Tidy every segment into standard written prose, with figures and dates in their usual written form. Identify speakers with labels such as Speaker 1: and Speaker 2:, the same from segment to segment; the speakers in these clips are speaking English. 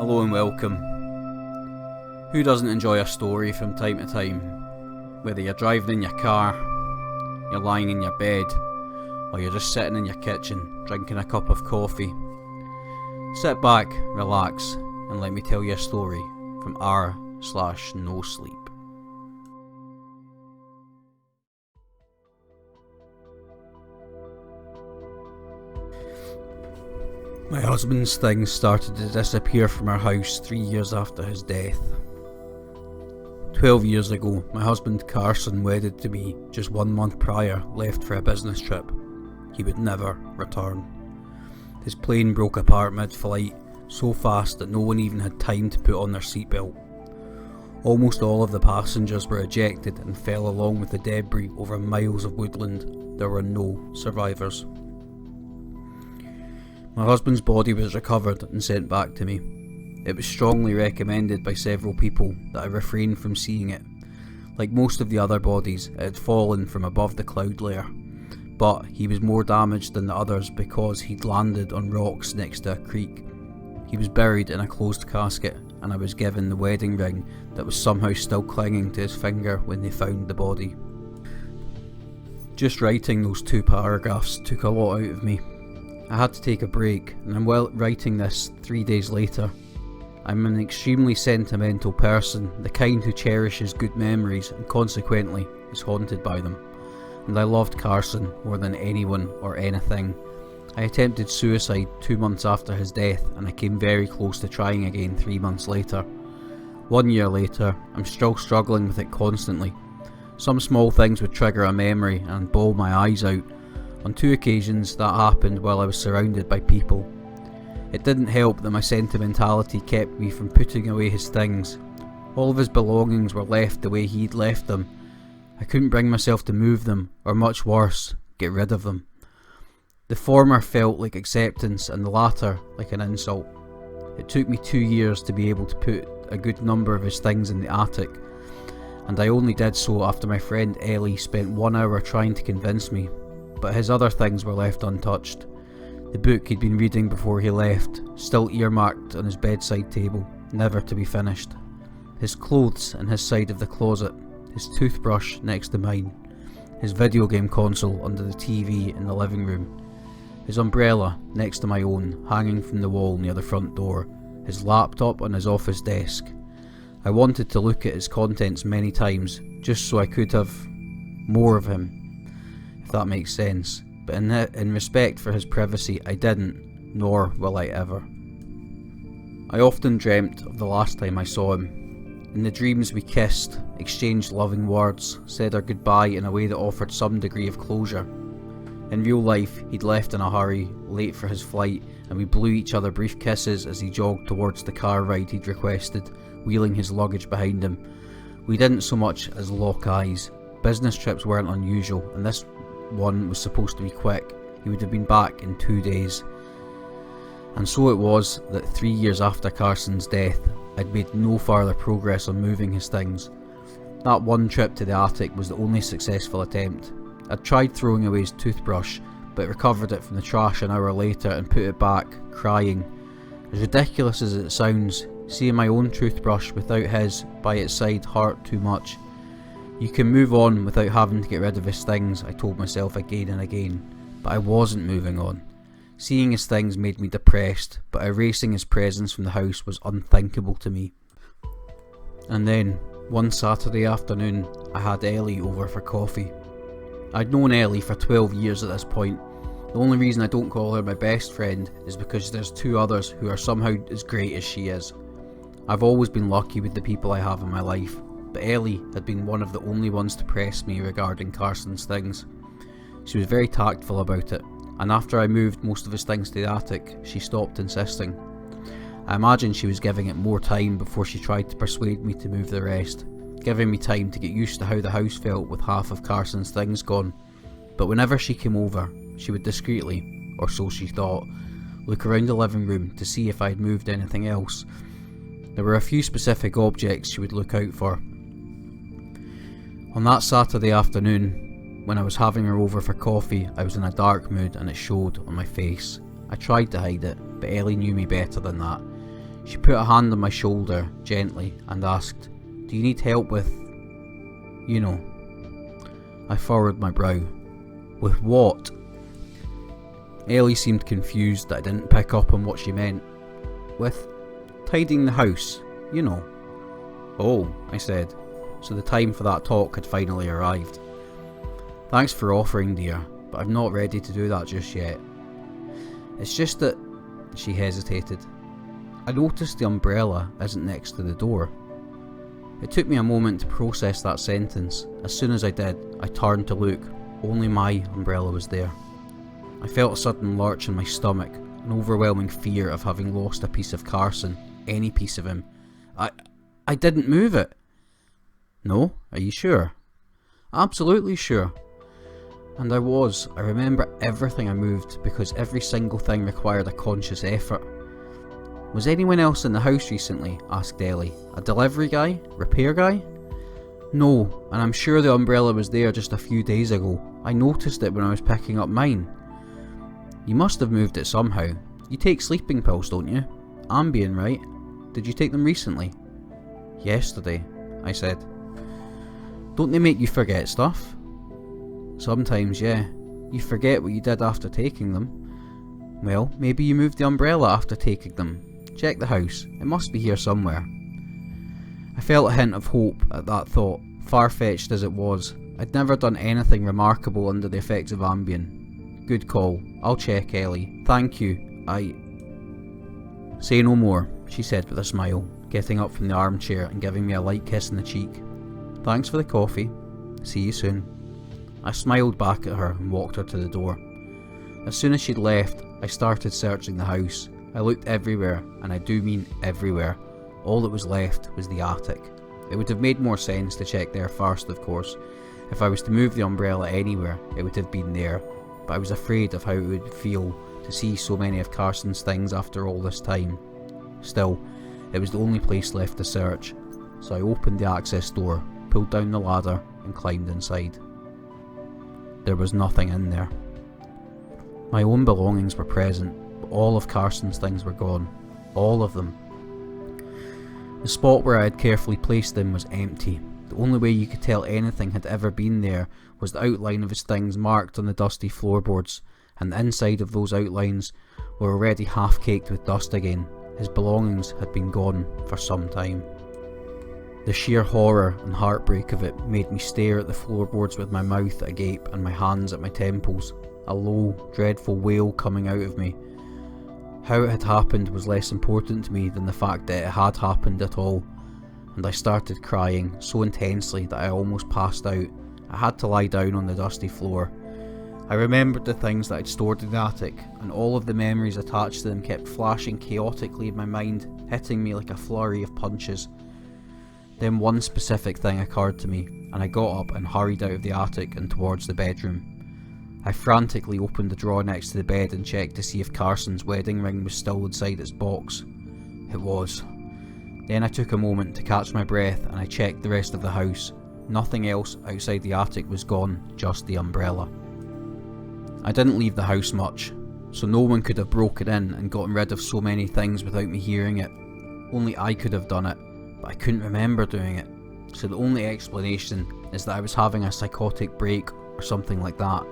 Speaker 1: Hello and welcome. Who doesn't enjoy a story from time to time? Whether you're driving in your car, you're lying in your bed, or you're just sitting in your kitchen drinking a cup of coffee. Sit back, relax, and let me tell you a story from r/NoSleep. My husband's things started to disappear from our house 3 years after his death. 12 years ago, my husband Carson, wedded to me just 1 month prior, left for a business trip. He would never return. His plane broke apart mid-flight, so fast that no one even had time to put on their seatbelt. Almost all of the passengers were ejected and fell along with the debris over miles of woodland. There were no survivors. My husband's body was recovered and sent back to me. It was strongly recommended by several people that I refrain from seeing it. Like most of the other bodies, it had fallen from above the cloud layer, but he was more damaged than the others because he'd landed on rocks next to a creek. He was buried in a closed casket, and I was given the wedding ring that was somehow still clinging to his finger when they found the body. Just writing those 2 paragraphs took a lot out of me. I had to take a break, and I'm writing this 3 days later. I'm an extremely sentimental person, the kind who cherishes good memories and consequently is haunted by them. And I loved Carson more than anyone or anything. I attempted suicide 2 months after his death, and I came very close to trying again 3 months later. 1 year later, I'm still struggling with it constantly. Some small things would trigger a memory and bawl my eyes out. On 2 occasions that happened while I was surrounded by people. It didn't help that my sentimentality kept me from putting away his things. All of his belongings were left the way he'd left them. I couldn't bring myself to move them, or much worse, get rid of them. The former felt like acceptance and the latter like an insult. It took me 2 years to be able to put a good number of his things in the attic, and I only did so after my friend Ellie spent 1 hour trying to convince me. But his other things were left untouched. The book he'd been reading before he left, still earmarked on his bedside table, never to be finished. His clothes in his side of the closet, his toothbrush next to mine, his video game console under the TV in the living room, his umbrella next to my own, hanging from the wall near the front door, his laptop on his office desk. I wanted to look at his contents many times, just so I could have more of him. If that makes sense, but in respect for his privacy I didn't, nor will I ever. I often dreamt of the last time I saw him. In the dreams we kissed, exchanged loving words, said our goodbye in a way that offered some degree of closure. In real life he'd left in a hurry, late for his flight, and we blew each other brief kisses as he jogged towards the car ride he'd requested, wheeling his luggage behind him. We didn't so much as lock eyes. Business trips weren't unusual, and this one was supposed to be quick. He would have been back in 2 days. And so it was that 3 years after Carson's death, I'd made no further progress on moving his things. That one trip to the attic was the only successful attempt. I'd tried throwing away his toothbrush, but recovered it from the trash an hour later and put it back, crying. As ridiculous as it sounds, seeing my own toothbrush without his by its side hurt too much. You can move on without having to get rid of his things, I told myself again and again, but I wasn't moving on. Seeing his things made me depressed, but erasing his presence from the house was unthinkable to me. And then, one Saturday afternoon, I had Ellie over for coffee. I'd known Ellie for 12 years at this point. The only reason I don't call her my best friend is because there's 2 others who are somehow as great as she is. I've always been lucky with the people I have in my life, but Ellie had been one of the only ones to press me regarding Carson's things. She was very tactful about it, and after I moved most of his things to the attic, she stopped insisting. I imagine she was giving it more time before she tried to persuade me to move the rest, giving me time to get used to how the house felt with half of Carson's things gone. But whenever she came over, she would discreetly, or so she thought, look around the living room to see if I had moved anything else. There were a few specific objects she would look out for. On that Saturday afternoon, when I was having her over for coffee, I was in a dark mood and it showed on my face. I tried to hide it, but Ellie knew me better than that. She put a hand on my shoulder gently and asked, "Do you need help with, you know?" I furrowed my brow. "With what?" Ellie seemed confused that I didn't pick up on what she meant. "With tidying the house, you know." "Oh," I said, so the time for that talk had finally arrived. "Thanks for offering, dear, but I'm not ready to do that just yet. It's just that..." She hesitated. "I noticed the umbrella isn't next to the door." It took me a moment to process that sentence. As soon as I did, I turned to look. Only my umbrella was there. I felt a sudden lurch in my stomach, an overwhelming fear of having lost a piece of Carson, any piece of him. I didn't move it." "No? Are you sure?" "Absolutely sure." And I was. I remember everything I moved because every single thing required a conscious effort. "Was anyone else in the house recently?" asked Ellie. "A delivery guy? Repair guy?" "No, and I'm sure the umbrella was there just a few days ago. I noticed it when I was picking up mine." "You must have moved it somehow. You take sleeping pills, don't you? Ambien, right? Did you take them recently?" "Yesterday," I said. "Don't they make you forget stuff?" "Sometimes, yeah. You forget what you did after taking them." "Well, maybe you moved the umbrella after taking them. Check the house. It must be here somewhere." I felt a hint of hope at that thought, far-fetched as it was. I'd never done anything remarkable under the effects of Ambien. "Good call. I'll check, Ellie. Thank you. Say no more," she said with a smile, getting up from the armchair and giving me a light kiss on the cheek. "Thanks for the coffee. See you soon." I smiled back at her and walked her to the door. As soon as she'd left, I started searching the house. I looked everywhere, and I do mean everywhere. All that was left was the attic. It would have made more sense to check there first, of course. If I was to move the umbrella anywhere, it would have been there, but I was afraid of how it would feel to see so many of Carson's things after all this time. Still, it was the only place left to search, so I opened the access door, pulled down the ladder, and climbed inside. There was nothing in there. My own belongings were present, but all of Carson's things were gone. All of them. The spot where I had carefully placed them was empty. The only way you could tell anything had ever been there was the outline of his things marked on the dusty floorboards, and the inside of those outlines were already half-caked with dust again. His belongings had been gone for some time. The sheer horror and heartbreak of it made me stare at the floorboards with my mouth agape and my hands at my temples, a low, dreadful wail coming out of me. How it had happened was less important to me than the fact that it had happened at all, and I started crying so intensely that I almost passed out. I had to lie down on the dusty floor. I remembered the things that I'd stored in the attic, and all of the memories attached to them kept flashing chaotically in my mind, hitting me like a flurry of punches. Then one specific thing occurred to me, and I got up and hurried out of the attic and towards the bedroom. I frantically opened the drawer next to the bed and checked to see if Carson's wedding ring was still inside its box. It was. Then I took a moment to catch my breath and I checked the rest of the house. Nothing else outside the attic was gone, just the umbrella. I didn't leave the house much, so no one could have broken in and gotten rid of so many things without me hearing it. Only I could have done it, but I couldn't remember doing it, so the only explanation is that I was having a psychotic break or something like that.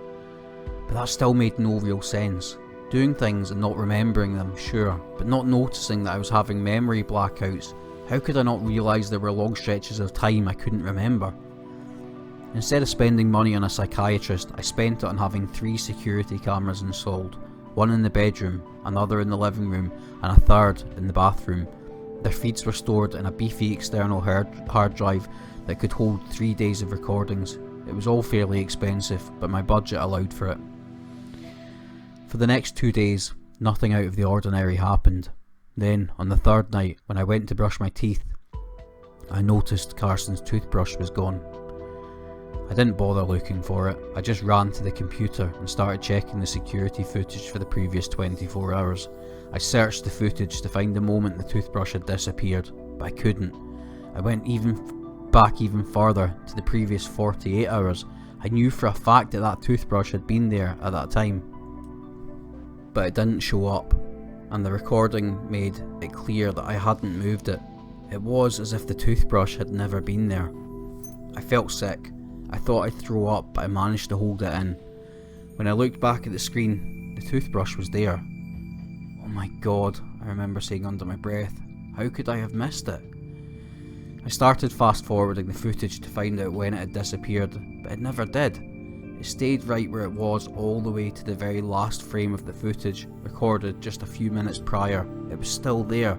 Speaker 1: But that still made no real sense. Doing things and not remembering them, sure, but not noticing that I was having memory blackouts. How could I not realise there were long stretches of time I couldn't remember? Instead of spending money on a psychiatrist, I spent it on having 3 security cameras installed. One in the bedroom, another in the living room, and a third in the bathroom. Their feeds were stored in a beefy external hard drive that could hold 3 days of recordings. It was all fairly expensive, but my budget allowed for it. For the next 2 days, nothing out of the ordinary happened. Then, on the third night, when I went to brush my teeth, I noticed Carson's toothbrush was gone. I didn't bother looking for it, I just ran to the computer and started checking the security footage for the previous 24 hours. I searched the footage to find the moment the toothbrush had disappeared, but I couldn't. I went back even further to the previous 48 hours. I knew for a fact that that toothbrush had been there at that time, but it didn't show up. and the recording made it clear that I hadn't moved it. It was as if the toothbrush had never been there. I felt sick. I thought I'd throw up, but I managed to hold it in. When I looked back at the screen, the toothbrush was there. "Oh my god," I remember saying under my breath. "How could I have missed it?" I started fast forwarding the footage to find out when it had disappeared, but it never did. It stayed right where it was all the way to the very last frame of the footage, recorded just a few minutes prior. It was still there.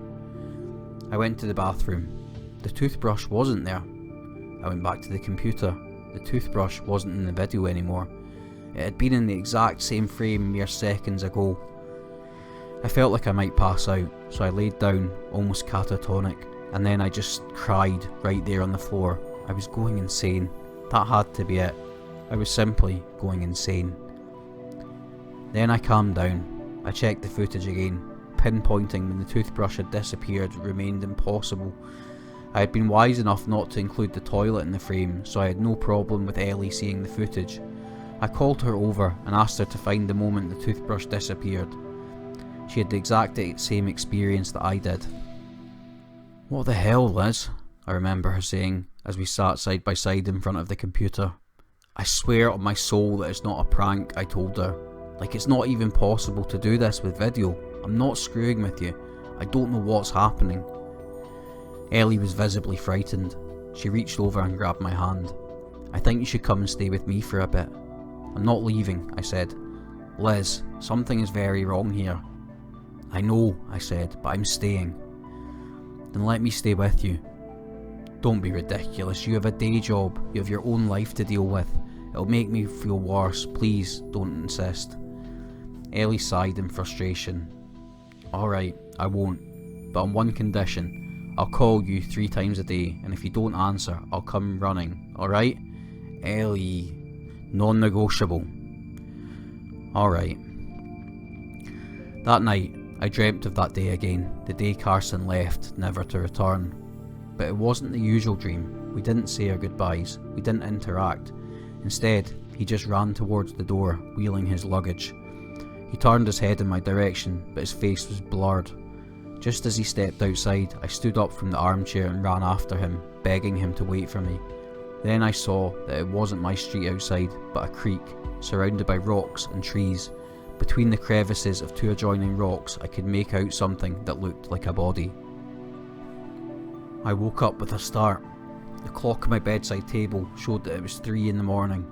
Speaker 1: I went to the bathroom. The toothbrush wasn't there. I went back to the computer. The toothbrush wasn't in the video anymore. It had been in the exact same frame mere seconds ago. I felt like I might pass out, so I laid down, almost catatonic, and then I just cried right there on the floor. I was going insane. That had to be it. I was simply going insane. Then I calmed down. I checked the footage again. Pinpointing when the toothbrush had disappeared remained impossible. I had been wise enough not to include the toilet in the frame, so I had no problem with Ellie seeing the footage. I called her over and asked her to find the moment the toothbrush disappeared. She had the exact same experience that I did. "What the hell, Liz?" I remember her saying as we sat side by side in front of the computer. "I swear on my soul that it's not a prank," I told her. "Like, it's not even possible to do this with video. I'm not screwing with you. I don't know what's happening." Ellie was visibly frightened. She reached over and grabbed my hand. "I think you should come and stay with me for a bit." "I'm not leaving," I said. "Liz, something is very wrong here." "I know," I said, "but I'm staying." "Then let me stay with you." "Don't be ridiculous. You have a day job. You have your own life to deal with. It'll make me feel worse. Please, don't insist." Ellie sighed in frustration. "Alright, I won't. But on one condition. I'll call you 3 times a day, and if you don't answer, I'll come running. Alright?" "Ellie... non-negotiable." "Alright." That night, I dreamt of that day again, the day Carson left, never to return. But it wasn't the usual dream. We didn't say our goodbyes. We didn't interact. Instead, he just ran towards the door, wheeling his luggage. He turned his head in my direction, but his face was blurred. Just as he stepped outside, I stood up from the armchair and ran after him, begging him to wait for me. Then I saw that it wasn't my street outside, but a creek, surrounded by rocks and trees. Between the crevices of 2 adjoining rocks, I could make out something that looked like a body. I woke up with a start. The clock on my bedside table showed that it was 3 in the morning.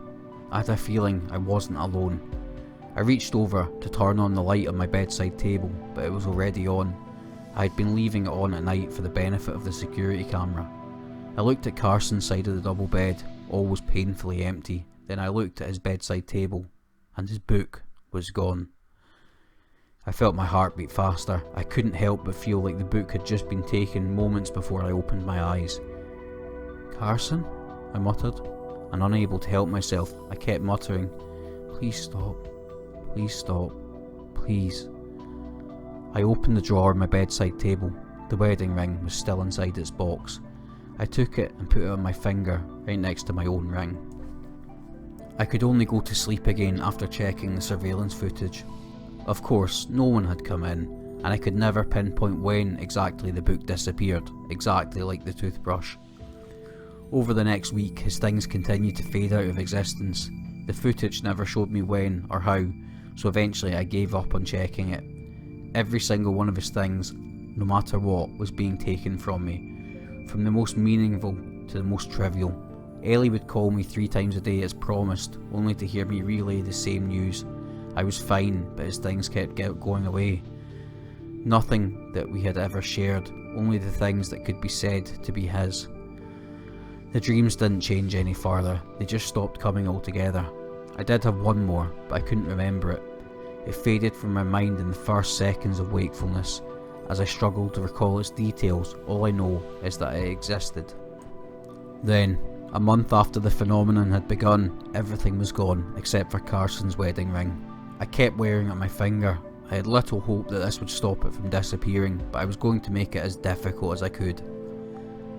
Speaker 1: I had a feeling I wasn't alone. I reached over to turn on the light on my bedside table, but it was already on. I had been leaving it on at night for the benefit of the security camera. I looked at Carson's side of the double bed, all was painfully empty. Then I looked at his bedside table, and his book was gone. I felt my heart beat faster. I couldn't help but feel like the book had just been taken moments before I opened my eyes. "Carson?" I muttered, and unable to help myself, I kept muttering, "Please stop. Please stop. Please." I opened the drawer on my bedside table. The wedding ring was still inside its box. I took it and put it on my finger, right next to my own ring. I could only go to sleep again after checking the surveillance footage. Of course, no one had come in, and I could never pinpoint when exactly the book disappeared, exactly like the toothbrush. Over the next week, his things continued to fade out of existence. The footage never showed me when or how, so eventually I gave up on checking it. Every single one of his things, no matter what, was being taken from me, from the most meaningful to the most trivial. Ellie would call me 3 times a day as promised, only to hear me relay the same news. I was fine, but his things kept going away. Nothing that we had ever shared, only the things that could be said to be his. The dreams didn't change any further, they just stopped coming altogether. I did have one more, but I couldn't remember it. It faded from my mind in the first seconds of wakefulness. As I struggled to recall its details, all I know is that it existed. Then, a month after the phenomenon had begun, everything was gone except for Carson's wedding ring. I kept wearing it on my finger. I had little hope that this would stop it from disappearing, but I was going to make it as difficult as I could.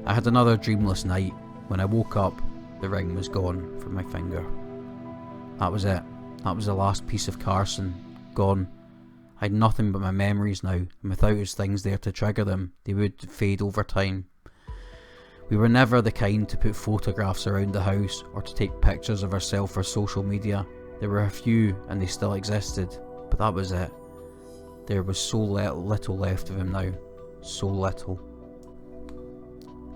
Speaker 1: I had another dreamless night. When I woke up, the ring was gone from my finger. That was it. That was the last piece of Carson. Gone. I had nothing but my memories now, and without his things there to trigger them, they would fade over time. We were never the kind to put photographs around the house or to take pictures of ourselves for social media. There were a few and they still existed, but that was it. There was so little left of him now. So little.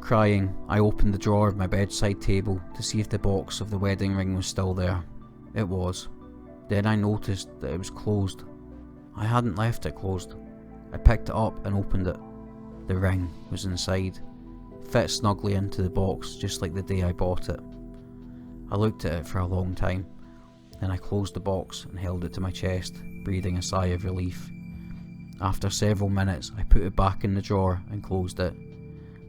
Speaker 1: Crying, I opened the drawer of my bedside table to see if the box of the wedding ring was still there. It was. Then I noticed that it was closed. I hadn't left it closed. I picked it up and opened it. The ring was inside. It fit snugly into the box, just like the day I bought it. I looked at it for a long time. Then I closed the box and held it to my chest, breathing a sigh of relief. After several minutes, I put it back in the drawer and closed it.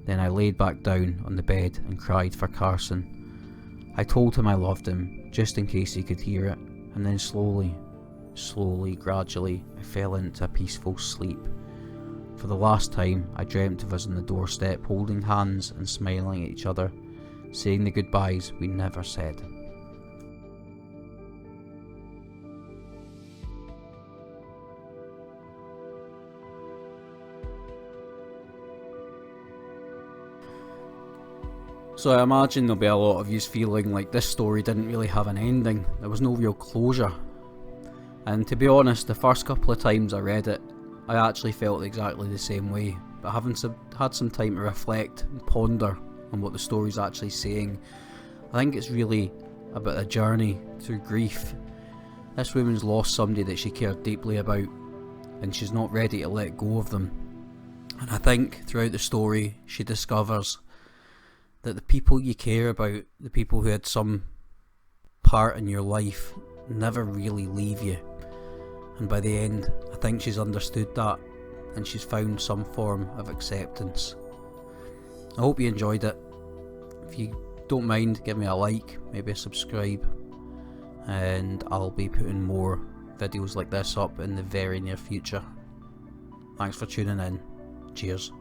Speaker 1: Then I laid back down on the bed and cried for Carson. I told him I loved him, just in case he could hear it, and then slowly, gradually, I fell into a peaceful sleep. For the last time, I dreamt of us on the doorstep holding hands and smiling at each other, saying the goodbyes we never said. So I imagine there'll be a lot of you feeling like this story didn't really have an ending. There was no real closure. And to be honest, the first couple of times I read it, I actually felt exactly the same way. But having had some time to reflect and ponder on what the story's actually saying, I think it's really about a journey through grief. This woman's lost somebody that she cared deeply about, and she's not ready to let go of them. And I think throughout the story, she discovers that the people you care about, the people who had some part in your life, never really leave you. And by the end, I think she's understood that, and she's found some form of acceptance. I hope you enjoyed it. If you don't mind, give me a like, maybe a subscribe, and I'll be putting more videos like this up in the very near future. Thanks for tuning in. Cheers.